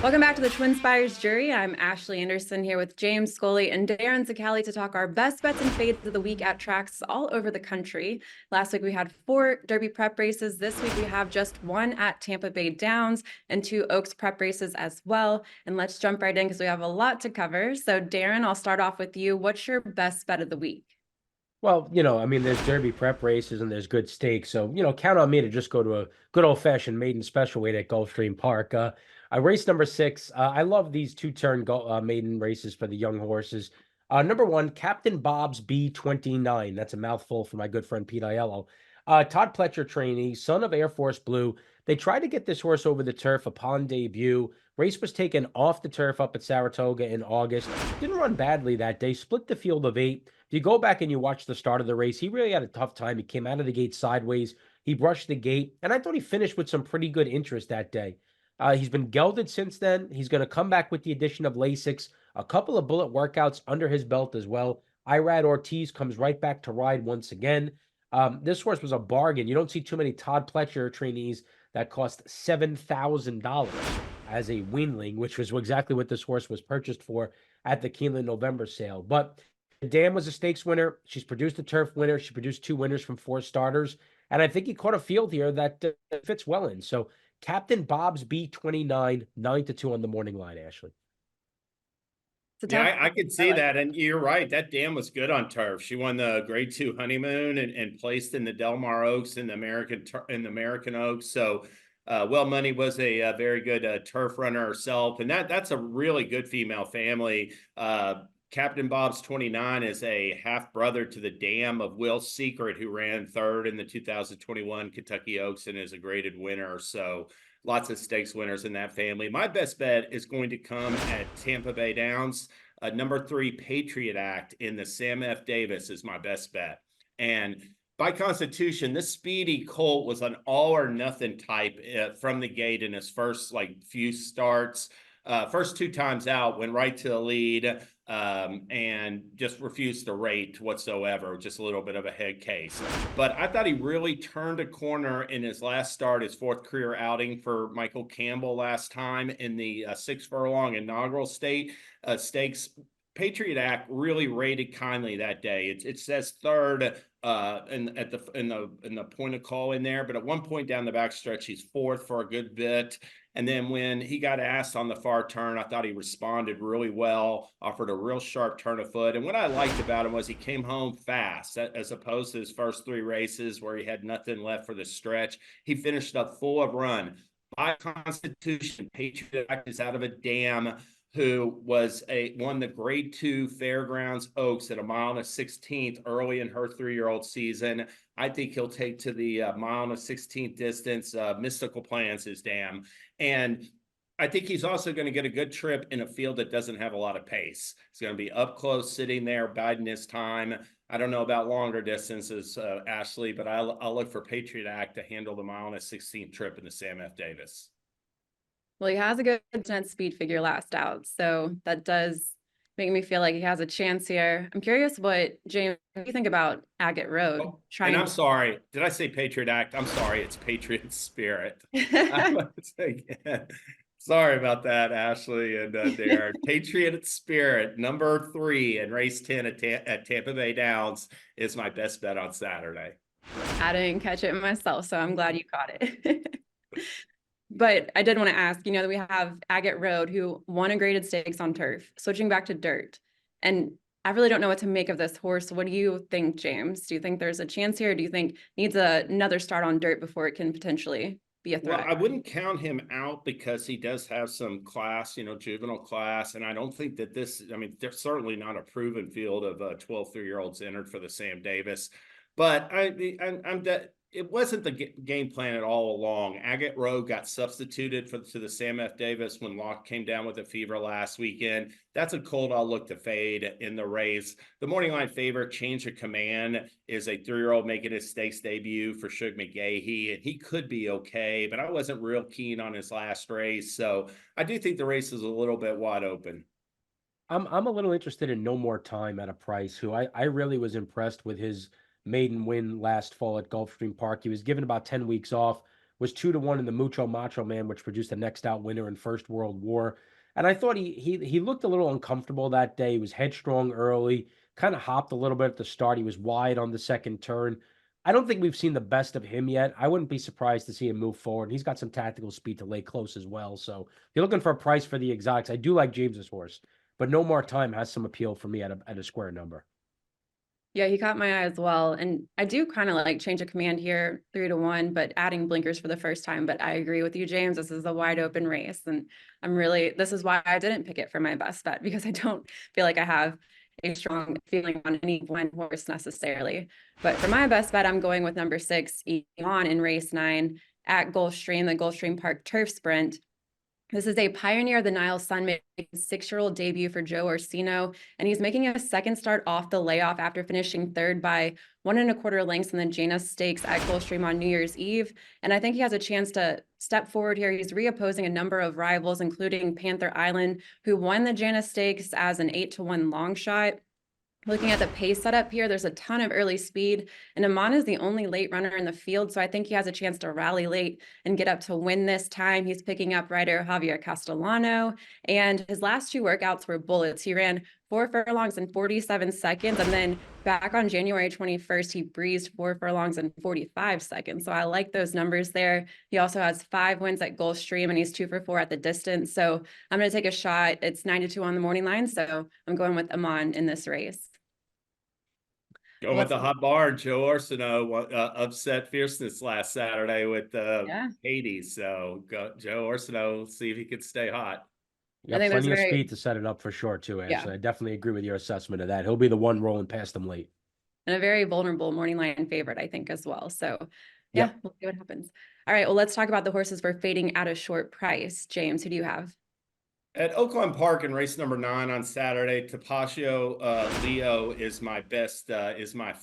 Welcome back to the TwinSpires Jury. I'm Ashley Anderson here with James Scully and Darin Zoccali to talk our best bets and fades of the week at tracks all over the country. Last week we had 4 Derby prep races. This week we have just 1 at Tampa Bay Downs and 2 Oaks prep races as well. And let's jump right in because we have a lot to cover. So Darin, I'll start off with you. What's your best bet of the week? Well, there's Derby prep races and there's good stakes. So, count on me to just go to a good old-fashioned maiden special weight at Gulfstream Park. Race number 6. I love these two-turn maiden races for the young horses. Number 1, Captain Bob's B29. That's a mouthful for my good friend Pete Aiello. Todd Pletcher trainee, son of Air Force Blue. They tried to get this horse over the turf upon debut. Race was taken off the turf up at Saratoga in August. Didn't run badly that day. Split the field of 8. If you go back and you watch the start of the race, he really had a tough time. He came out of the gate sideways. He brushed the gate, and I thought he finished with some pretty good interest that day. He's been gelded since then. He's going to come back with the addition of Lasix, a couple of bullet workouts under his belt as well. Irad Ortiz comes right back to ride once again. This horse was a bargain. You don't see too many Todd Pletcher trainees that cost $7,000 as a weanling, which was exactly what this horse was purchased for at the Keeneland November sale. But the Dam was a stakes winner. She's produced a turf winner. She produced 2 winners from 4 starters. And I think he caught a field here that fits well in. So Captain Bob's B29, 9-2 on the morning line, Ashley. Yeah, I could see that. And you're right. That Dam was good on turf. She won the grade 2 honeymoon and placed in the Del Mar Oaks and the American Oaks. So Well Money was a very good turf runner herself. And that's a really good female family. Captain Bob's 29 is a half brother to the Dam of Will Secret, who ran 3rd in the 2021 Kentucky Oaks and is a graded winner. So lots of stakes winners in that family. My best bet is going to come at Tampa Bay Downs. Number 3, Patriot Act in the Sam F. Davis is my best bet. And by constitution, this speedy colt was an all or nothing type from the gate in his first few starts. First 2 times out, went right to the lead and just refused to rate whatsoever, just a little bit of a head case. But I thought he really turned a corner in his last start, his 4th career outing for Michael Campbell last time in the 6 furlong inaugural stakes. Patriot Act really rated kindly that day. It says 3rd in the point of call in there, but at one point down the backstretch, he's 4th for a good bit. And then when he got asked on the far turn, I thought he responded really well, offered a real sharp turn of foot. And what I liked about him was he came home fast, as opposed to his first 3 races where he had nothing left for the stretch. He finished up full of run. By constitution, Patriot Act is out of a Dam who won the grade 2 Fairgrounds Oaks at 1 1/16 early in her 3-year-old season. I think he'll take to the 1 1/16 distance. Mystical Plans his Dam. And I think he's also going to get a good trip in a field that doesn't have a lot of pace. He's going to be up close, sitting there, biding his time. I don't know about longer distances, Ashley, but I'll look for Patriot Act to handle the 1 1/16 trip in the Sam F. Davis. Well, he has a good net speed figure last out, so that does make me feel like he has a chance here. I'm curious what, James, what do you think about Agate Road? Oh, and I'm sorry. Did I say Patriot Act? I'm sorry. It's Patriot Spirit. Sorry about that, Ashley and Darin. Patriot Spirit, number 3 in race 10 at Tampa Bay Downs is my best bet on Saturday. I didn't catch it myself, so I'm glad you caught it. But I did want to ask, that we have Agate Road, who won a graded stakes on turf, switching back to dirt. And I really don't know what to make of this horse. What do you think, James? Do you think there's a chance here? Or do you think needs another start on dirt before it can potentially be a threat? Well, I wouldn't count him out because he does have some class, juvenile class. And I don't think that there's certainly not a proven field of 12 3-year-olds entered for the Sam Davis. But it wasn't the game plan at all along. Agate Road got substituted to the Sam F. Davis when Locke came down with a fever last weekend. That's a colt I'll look to fade in the race. The morning line favorite, Change of Command, is a 3-year-old making his stakes debut for Shug McGahee, and he could be okay, but I wasn't real keen on his last race. So I do think the race is a little bit wide open. I'm a little interested in No More Time at a price, who I really was impressed with his maiden win last fall at Gulfstream Park. He was given about 10 weeks off, was 2-1 in the Mucho Macho Man, which produced the next out winner in First World War. And I thought he looked a little uncomfortable that day. He was headstrong early, kind of hopped a little bit at the start. He was wide on the second turn. I don't think we've seen the best of him yet. I wouldn't be surprised to see him move forward. He's got some tactical speed to lay close as well. So if you're looking for a price for the exotics, I do like James's horse, but No More Time has some appeal for me at a square number. Yeah, he caught my eye as well. And I do kind of like change of command here, 3-1, but adding blinkers for the first time. But I agree with you, James. This is a wide open race. And this is why I didn't pick it for my best bet, because I don't feel like I have a strong feeling on any one horse necessarily. But for my best bet, I'm going with number 6, on in race 9 at Gulfstream, the Gulfstream Park Turf Sprint. This is a Pioneer of the Nile son making 6-year-old debut for Joe Orsino, and he's making a second start off the layoff after finishing third by 1 1/4 lengths in the Janus Stakes at Gulfstream on New Year's Eve. And I think he has a chance to step forward here. He's reopposing a number of rivals, including Panther Island, who won the Janus Stakes as an 8-1 long shot. Looking at the pace setup here, there's a ton of early speed, and Amon is the only late runner in the field, so I think he has a chance to rally late and get up to win this time. He's picking up rider Javier Castellano, and his last 2 workouts were bullets. He ran 4 furlongs in 47 seconds, and then back on January 21st, he breezed 4 furlongs in 45 seconds. So I like those numbers there. He also has 5 wins at Gulfstream, and he's 2 for 4 at the distance. So I'm going to take a shot. It's 9-2 on the morning line, so I'm going with Amon in this race. Going with the hot bar, Joe Orsino upset fierceness last Saturday with Hades. So Joe Orsino, see if he could stay hot. You got plenty of speed to set it up for sure, too, Ashley. Yeah. I definitely agree with your assessment of that. He'll be the one rolling past him late. And a very vulnerable morning line favorite, I think, as well. So, yeah, we'll see what happens. All right, well, let's talk about the horses we're fading at a short price. James, who do you have? At Oaklawn Park in race number 9 on Saturday, Tapatio Leo is my best, is my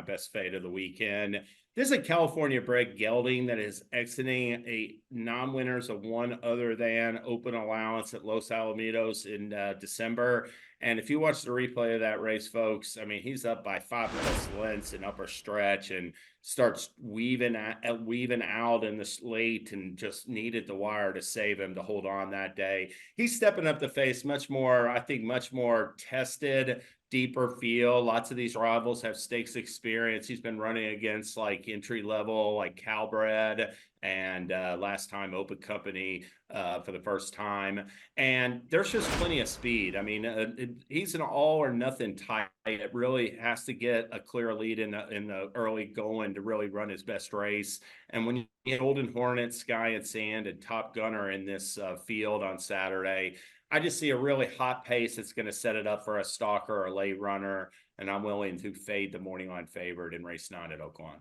best fade of the weekend. This is a California bred gelding that is exiting a non-winners of one other than open allowance at Los Alamitos in December. And if you watch the replay of that race, folks, I mean, he's up by 5+ lengths in upper stretch and starts weaving out in the late and just needed the wire to save him to hold on that day. He's stepping up to face much more tested, deeper feel. Lots of these rivals have stakes experience. He's been running against like entry level, like Calbred and last time Open Company for the first time. And there's just plenty of speed. I mean, he's an all or nothing type. It really has to get a clear lead in the early going to really run his best race. And when you get Golden Hornet, Sky and Sand, and Top Gunner in this field on Saturday, I just see a really hot pace that's going to set it up for a stalker or a late runner, and I'm willing to fade the morning line favorite in race 9 at Oaklawn.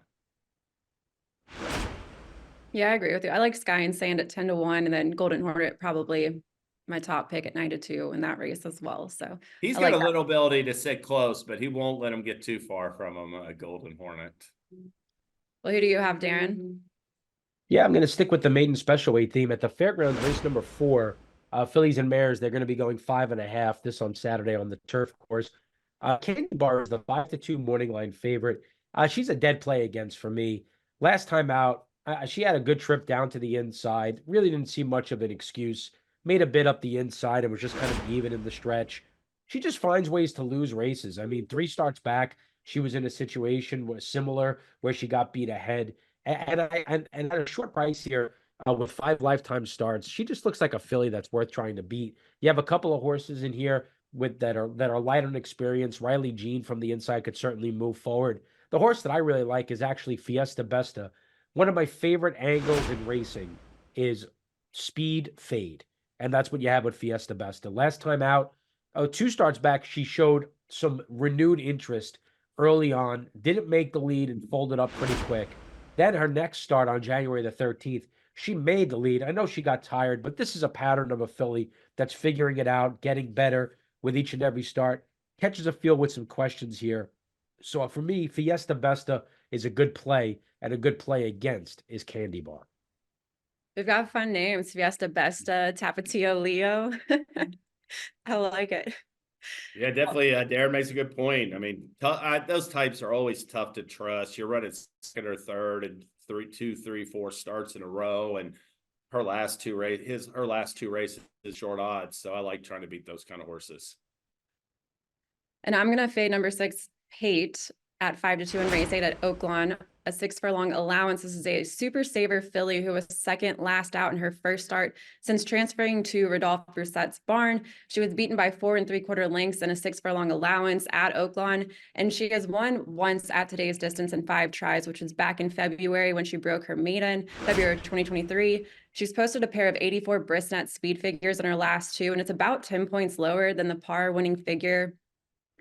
Yeah, I agree with you. I like Sky and Sand at 10-1, and then Golden Hornet probably my top pick at 9-2 in that race as well. So he's got a little ability to sit close, but he won't let him get too far from him. Golden Hornet. Well, who do you have, Darin? Yeah, I'm going to stick with the maiden special weight theme at the Fairgrounds race number 4. Fillies and mares, they're going to be going 5.5 this on Saturday on the turf course. Candy Bar is the 5-2 morning line favorite. She's a dead play against for me. Last time out, she had a good trip down to the inside. Really didn't see much of an excuse. Made a bit up the inside and was just kind of even in the stretch. She just finds ways to lose races. I mean, 3 starts back, she was in a situation similar where she got beat ahead. And at a short price here, with 5 lifetime starts, she just looks like a filly that's worth trying to beat. You have a couple of horses in here that are light on experience. Riley Jean from the inside could certainly move forward. The horse that I really like is actually Fiesta Besta. One of my favorite angles in racing is speed fade, and that's what you have with Fiesta Besta. Last time out, 2 starts back, she showed some renewed interest early on, didn't make the lead and folded up pretty quick. Then her next start on January the 13th, she made the lead. I know she got tired, but this is a pattern of a filly that's figuring it out, getting better with each and every start. Catches a feel with some questions here. So for me, Fiesta Besta is a good play, and a good play against is Candy Bar. We've got fun names: Fiesta Besta, Tapatio Leo. I like it. Yeah, definitely. Darin makes a good point. I mean, those types are always tough to trust. You're running second or third, and two, three, 4 starts in a row, and her last two races is short odds. So I like trying to beat those kind of horses. And I'm going to fade number 6, Hate, at 5-2 in race 8 at Oaklawn, a 6 furlong allowance. This is a super saver filly who was second last out in her first start since transferring to Rodolphe Brousset's barn. She was beaten by 4 3/4 lengths in a 6 furlong allowance at Oaklawn, and she has won once at today's distance in 5 tries, which was back in February when she broke her maiden, February 2023. She's posted a pair of 84 Brisnet speed figures in her last 2, and it's about 10 points lower than the par winning figure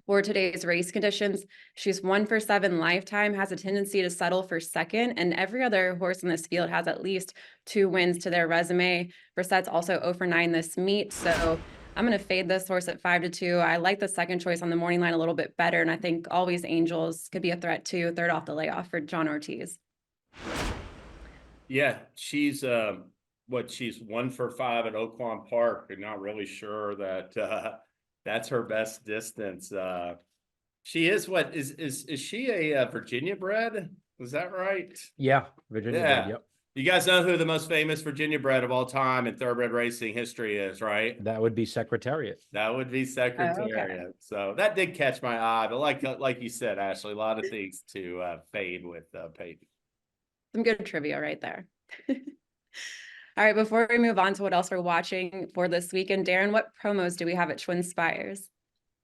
for today's race conditions. She's 1 for 7 lifetime, has a tendency to settle for second, and every other horse in this field has at least 2 wins to their resume. Brissette's also 0 for 9 this meet, so I'm going to fade this horse at 5-2. I like the second choice on the morning line a little bit better, and I think Always Angels could be a threat too, third off the layoff for John Ortiz. Yeah, she's she's 1 for 5 at Oaklawn Park. I'm not really sure that that's her best distance. She is is she a Virginia bred? Is that right? Yeah, Virginia bred, yep. You guys know who the most famous Virginia bred of all time in thoroughbred racing history is, right? That would be Secretariat. That would be Secretariat. Okay. So that did catch my eye. But like you said, Ashley, a lot of things to fade with Peyton. Some good trivia right there. All right, before we move on to what else we're watching for this weekend, Darin, what promos do we have at TwinSpires?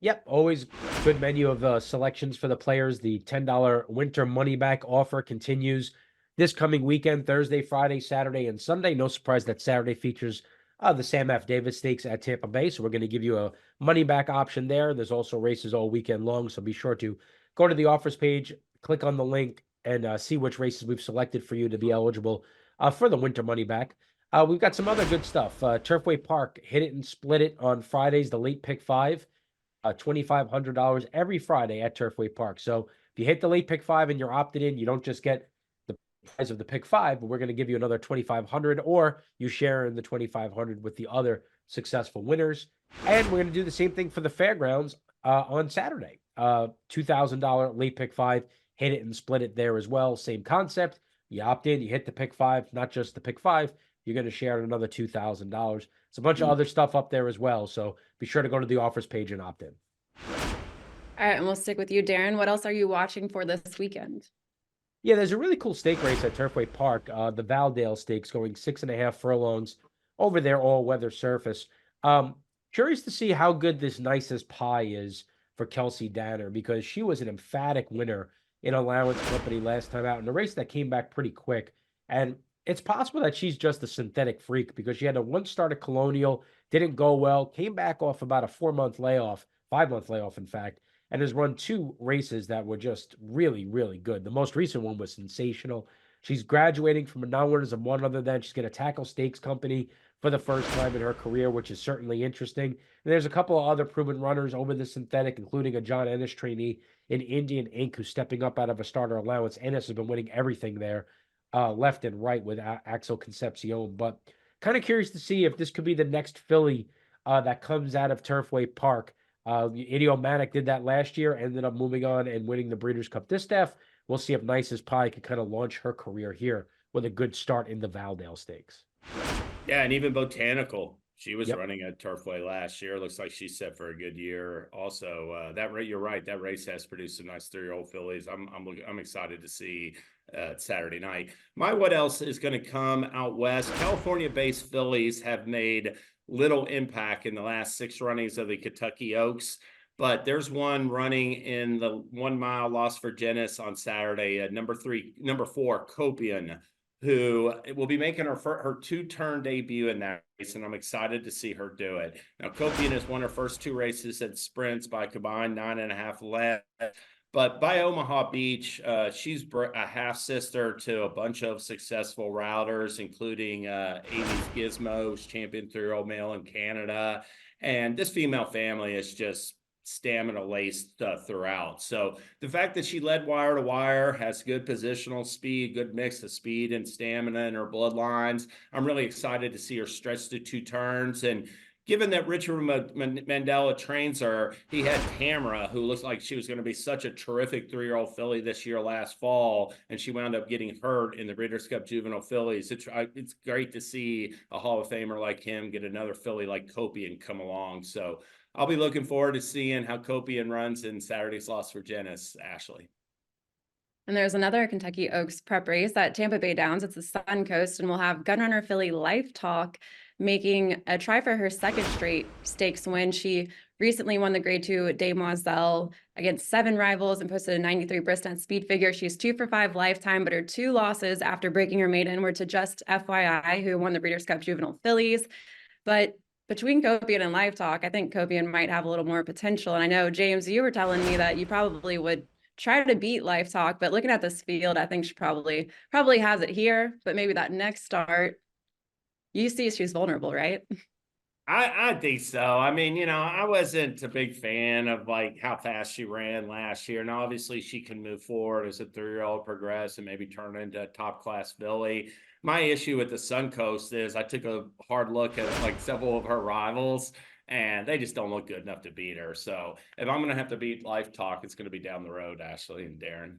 Yep, always good menu of selections for the players. The $10 winter money back offer continues this coming weekend, Thursday, Friday, Saturday, and Sunday. No surprise that Saturday features the Sam F. Davis Stakes at Tampa Bay, so we're going to give you a money back option there. There's also races all weekend long, so be sure to go to the offers page, click on the link, and see which races we've selected for you to be eligible for the winter money back. We've got some other good stuff. Turfway Park, hit it and split it on Fridays, the late pick 5. $2,500 every Friday at Turfway Park. So if you hit the late pick 5 and you're opted in, you don't just get the prize of the pick 5, but we're going to give you another $2,500, or you share in the $2,500 with the other successful winners. And we're going to do the same thing for the fairgrounds on Saturday. $2,000 late pick 5, hit it and split it there as well. Same concept. You opt in, you hit the pick 5, not just the pick 5. You're going to share another $2,000. It's a bunch of other stuff up there as well. So be sure to go to the offers page and opt in. All right, and we'll stick with you, Darin. What else are you watching for this weekend? Yeah, there's a really cool stake race at Turfway Park, the Valdale Stakes, going 6.5 furlongs over their all-weather surface. Curious to see how good this Nicest Pie is for Kelsey Danner, because she was an emphatic winner in Allowance Company last time out in a race that came back pretty quick. And it's possible that she's just a synthetic freak, because she had a 1 start at Colonial, didn't go well, came back off about a 4-month layoff, 5-month layoff, in fact, and has run 2 races that were just really, really good. The most recent one was sensational. She's graduating from a non-winners of one other than. She's going to tackle Stakes Company for the first time in her career, which is certainly interesting. And there's a couple of other proven runners over the synthetic, including a John Ennis trainee in Indian Ink, who's stepping up out of a starter allowance. Ennis has been winning everything there, left and right with Axel Concepcion. But kind of curious to see if this could be the next filly that comes out of Turfway Park. Idiomatic did that last year, ended up moving on and winning the Breeders' Cup Distaff. We'll see if Nicest Pie could kind of launch her career here with a good start in the Valdale Stakes. Yeah, and even Botanical. She was running at Turfway last year. Looks like she's set for a good year. Also, you're right. That race has produced some nice 3-year-old fillies. I'm excited to see Saturday night. My what else is going to come out west? California-based fillies have made little impact in the last 6 runnings of the Kentucky Oaks, but there's one running in the 1 mile Las Virgenes on Saturday. Number 4, Copian, who will be making her 2-turn debut in that race, and I'm excited to see her do it. Now, Copian has won her first 2 races at sprints by combined 9.5 lengths. But by Omaha Beach, she's a half-sister to a bunch of successful routers, including Amy's Gizmos, champion 3-year-old male in Canada. And this female family is just stamina-laced throughout. So the fact that she led wire to wire, has good positional speed, good mix of speed and stamina in her bloodlines, I'm really excited to see her stretch to 2 turns and given that Richard Mandela trains her, he had Tamara, who looks like she was going to be such a terrific 3-year-old filly this year last fall, and she wound up getting hurt in the Breeders' Cup Juvenile Fillies. It's great to see a Hall of Famer like him get another filly like Copian come along. So I'll be looking forward to seeing how Copian runs in Saturday's Las Virgenes, Ashley. And there's another Kentucky Oaks prep race at Tampa Bay Downs. It's the Sun Coast, and we'll have Gunrunner filly Life Talk making a try for her second straight stakes win. She recently won the Grade 2 Demoiselle against 7 rivals and posted a 93 Bristol speed figure. She's 2 for 5 lifetime, but her 2 losses after breaking her maiden were to Just FYI, who won the Breeders' Cup Juvenile Fillies. But between Copian and Life Talk, I think Copian might have a little more potential. And I know, James, you were telling me that you probably would try to beat Life Talk, but looking at this field, I think she probably has it here, but maybe that next start, you see she's vulnerable, right? I think so. I mean, you know, I wasn't a big fan of like how fast she ran last year. And obviously she can move forward as a 3-year-old progress and maybe turn into a top class filly. My issue with the Suncoast is I took a hard look at like several of her rivals and they just don't look good enough to beat her. So if I'm going to have to beat Life Talk, it's going to be down the road, Ashley and Darin.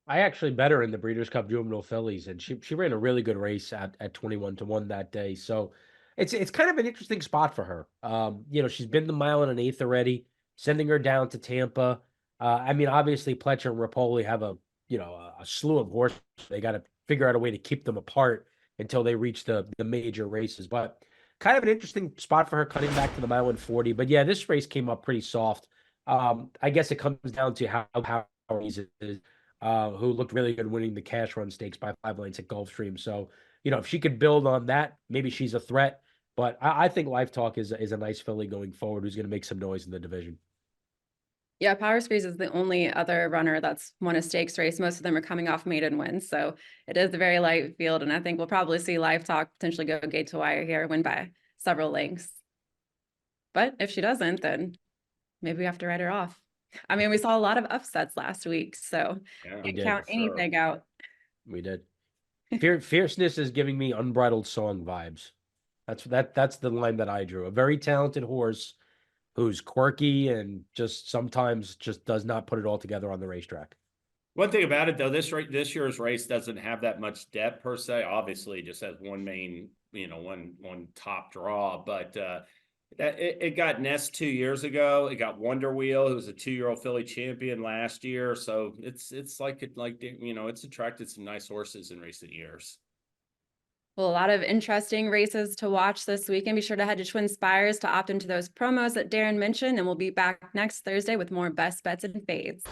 I actually bet her in the Breeders' Cup Juvenile Fillies, and she ran a really good race at 21-1 that day. So it's kind of an interesting spot for her. You know, she's been the 1.125 already, sending her down to Tampa. I mean, obviously Pletcher and Rapoli have a slew of horses. They got to figure out a way to keep them apart until they reach the major races. But kind of an interesting spot for her, cutting back to the 1.140. But yeah, this race came up pretty soft. I guess it comes down to how easy it is. Who looked really good winning the cash run stakes by 5 lengths at Gulfstream. So, you know, if she could build on that, maybe she's a threat. But I think Life Talk is a nice filly going forward who's going to make some noise in the division. Yeah, Power Squeeze is the only other runner that's won a stakes race. Most of them are coming off maiden wins. So it is a very light field. And I think we'll probably see Life Talk potentially go gate to wire here, win by several lengths. But if she doesn't, then maybe we have to write her off. I mean, we saw a lot of upsets last week, so can't count anything out. We did. Fierceness is giving me unbridled song vibes. That's the line that I drew. A very talented horse who's quirky and just sometimes just does not put it all together on the racetrack. One thing about it though, this year's race doesn't have that much depth per se. Obviously, it just has one main, you know, one top draw, but it got Nest 2 years ago. It got Wonder Wheel, who was a 2-year-old filly champion last year. So it's you know, it's attracted some nice horses in recent years. Well, a lot of interesting races to watch this weekend. Be sure to head to TwinSpires to opt into those promos that Darin mentioned, and we'll be back next Thursday with more best bets and fades.